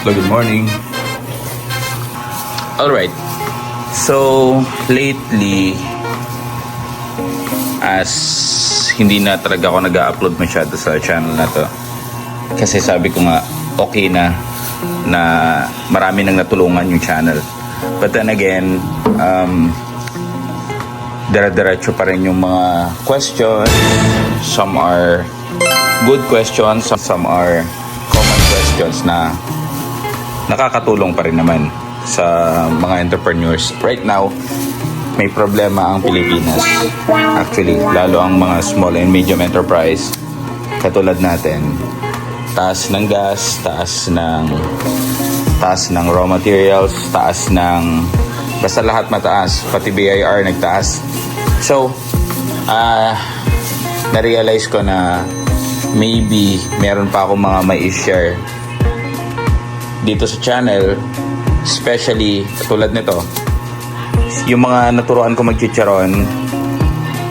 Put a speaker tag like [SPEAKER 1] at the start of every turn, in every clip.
[SPEAKER 1] Hello, good morning. Alright, so lately, as hindi na talaga ako nag-upload masyado sa channel na to, kasi sabi ko nga okay na marami nang natulungan yung channel. But then again, dire-diretso pa rin yung mga questions. Some are good questions, some are common questions na nakakatulong pa rin naman sa mga entrepreneurs. Right now, may problema ang Pilipinas. Actually, lalo ang mga small and medium enterprise katulad natin. Taas ng gas, taas ng raw materials, taas ng basta lahat mataas, pati BIR nagtaas. So, na-realize ko na maybe meron pa ako mga may i-share dito sa channel, especially tulad nito. Yung mga naturuan ko magchicharon,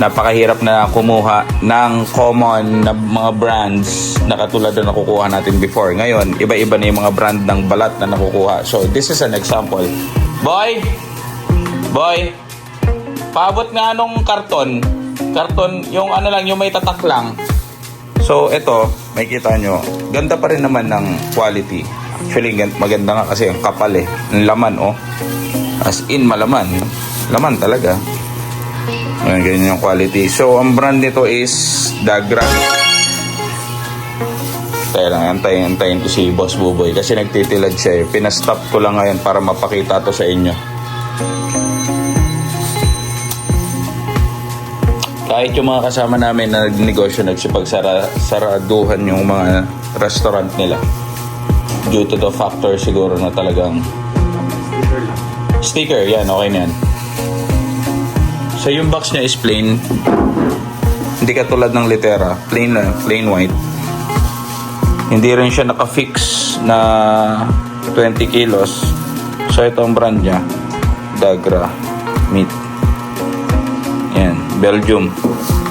[SPEAKER 1] napakahirap na kumuha ng common na mga brands na katulad na nakukuha natin before. Ngayon, iba-iba na yung mga brand ng balat na nakukuha. So, this is an example. Boy, paabot nga nung karton, yung ano lang, yung may tatak lang. So, ito, makikita nyo, ganda pa rin naman ng quality. Actually, maganda nga kasi ang kapal eh. Ang laman, oh. As in, malaman. Laman talaga. Ayan, ganyan yung quality. So, ang brand nito is Dagra. Kaya lang, antayin ko si Boss Buboy kasi nagtitilad siya eh. Pinastop ko lang ngayon para mapakita to sa inyo. Kahit yung mga kasama namin na nagnegosyo, nagsipag-saraduhan yung mga restaurant nila. Due to the factor siguro na talagang sticker, yan, okay na yan. So yung box niya is plain. Hindi katulad ng litera, plain white. Hindi rin siya naka-fix na 20 kilos. So ito ang brand niya, Dagra Meat. Yan, Belgium.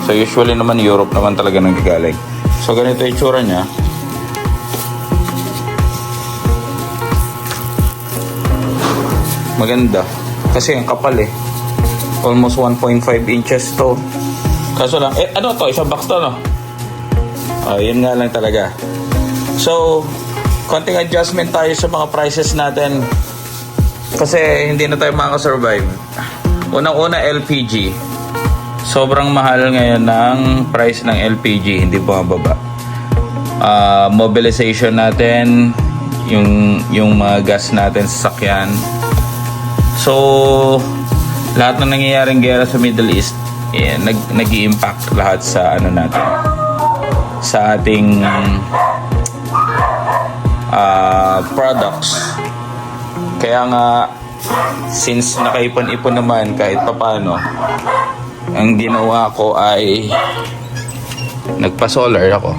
[SPEAKER 1] So usually naman Europe naman talaga nanggagaling. So ganito yung itsura niya. Maganda. Kasi ang kapal eh. Almost 1.5 inches to. Kaso lang, ano to? Isang box to, no? Yun nga lang talaga. So, konting adjustment tayo sa mga prices natin. Kasi hindi na tayo makaka-survive. Unang-una, LPG. Sobrang mahal ngayon ng price ng LPG. Hindi bumababa. Mobilization natin, yung mga gas natin sa sakyan. So, lahat ng nangyayaring gera sa Middle East, nag-i-impact lahat sa ano natin, sa ating products. Kaya nga, since nakaipon-ipon naman kahit papano, ang ginawa ko ay nagpa-solar ako.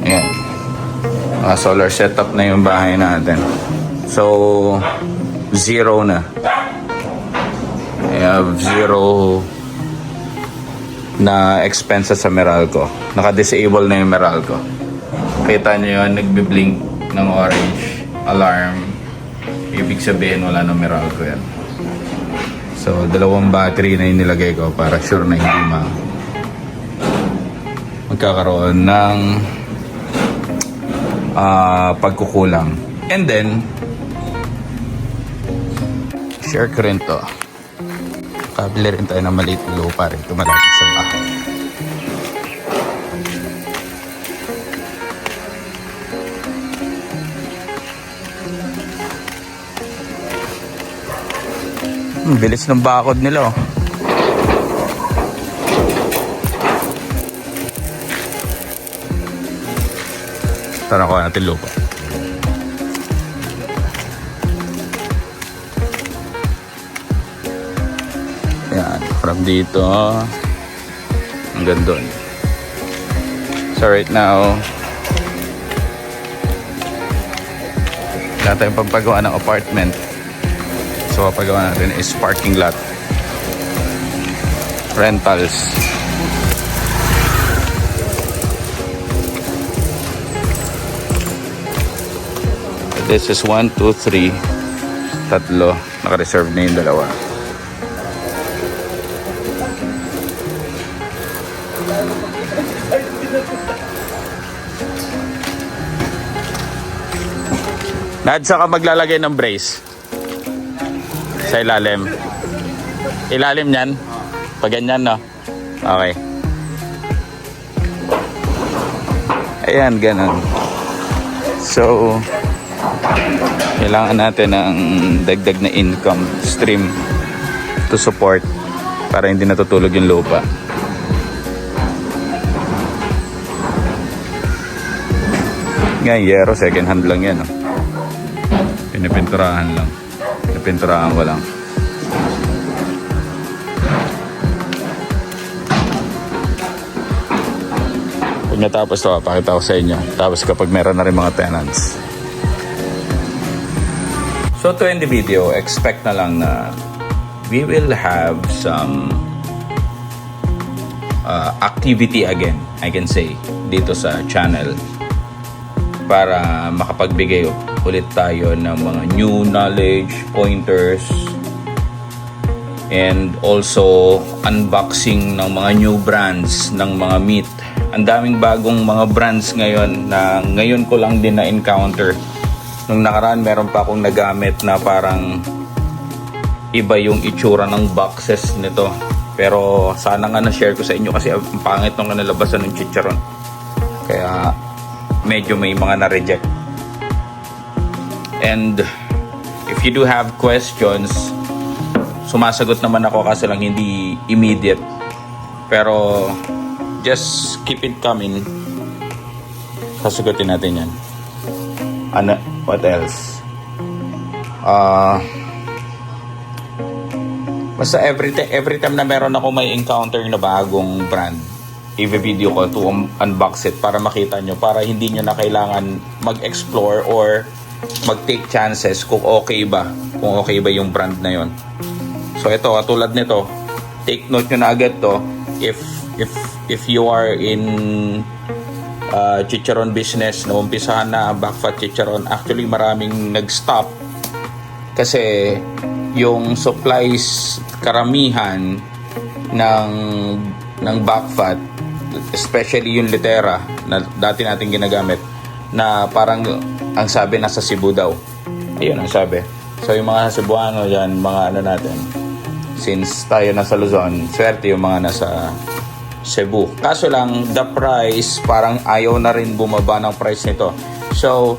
[SPEAKER 1] Ayan. Solar setup na yung bahay natin. So, zero na. I have zero na expenses sa Meralco. Naka-disable na yung Meralco. Kita nyo yun, nagbi-blink ng orange alarm. Ibig sabihin wala ng Meralco yan. So, 2 battery na yung nilagay ko para sure na hindi magkakaroon ng pagkukulang. And then, share ko rin to. Kabili rin tayo ng maliit na lupa rito malapit sa bahay. Bilis ng bakod nila, oh. Tara ko natin lupa. Yan, from dito hanggang doon. So right now, wala tayong pampagawa ng apartment. So papagawa natin is parking lot, rentals. This is 1, 2, 3. Tatlo. Naka-reserve na yung dalawa. Nad, saan ka maglalagay ng brace? Sa ilalim. Ilalim yan? Pag ganyan, no? Okay. Ayan, ganun. So, kailangan natin ng dagdag na income stream to support para hindi natutulog yung lupa. Ngayon, yero, second hand lang yan, no? Pinipinturahan lang. Pinipinturahan ko lang. Pag natapos ito, pakita ko sa inyo. Tapos kapag meron na rin mga tenants. So to end the video, expect na lang na we will have some activity again, I can say, dito sa channel para makapagbigay ulit tayo ng mga new knowledge, pointers, and also unboxing ng mga new brands ng mga meat. Ang daming bagong mga brands ngayon na ngayon ko lang din na-encounter. Nung nakaraan meron pa akong nagamit na parang iba yung itsura ng boxes nito. Pero sana nga na-share ko sa inyo kasi ang pangit nung nalabasan ng chicharon. Kaya medyo may mga na-reject. And if you do have questions, sumasagot naman ako kasi lang hindi immediate. Pero just keep it coming. Sasagutin natin yan. Ano? What else? Basta every time na meron ako may encounter na bagong brand, i-video ko to unbox it para makita nyo, para hindi nyo na kailangan mag-explore or mag-take chances kung okay ba yung brand na yon. So ito, katulad nito, take note nyo na agad to. If you are in chicharon business, na umpisahan na backfat chicharon, actually maraming nag-stop kasi yung supplies karamihan ng backfat, especially yung litera na dati natin ginagamit, na parang ang sabi nasa Cebu daw. Ayun ang sabi. So yung mga Cebuano yan, mga ano natin, since tayo nasa Luzon, swerte yung mga nasa Cebu. Kaso lang, the price, parang ayaw na rin bumaba ng price nito. So,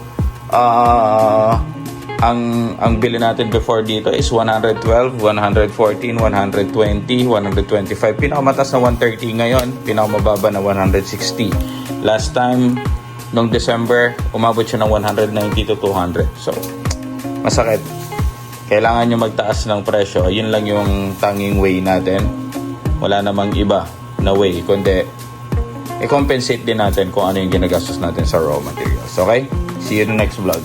[SPEAKER 1] ang bili natin before dito is 112, 114, 120, 125. Pinakamataas na 130 ngayon, pinakamababa na 160. Last time, nung December, umabot siya ng 190 to 200. So, masakit. Kailangan nyo magtaas ng presyo. Yun lang yung tanging way natin. Wala namang iba na way, kundi i-compensate din natin kung ano yung ginagastos natin sa raw materials. Okay? See you in the next vlog.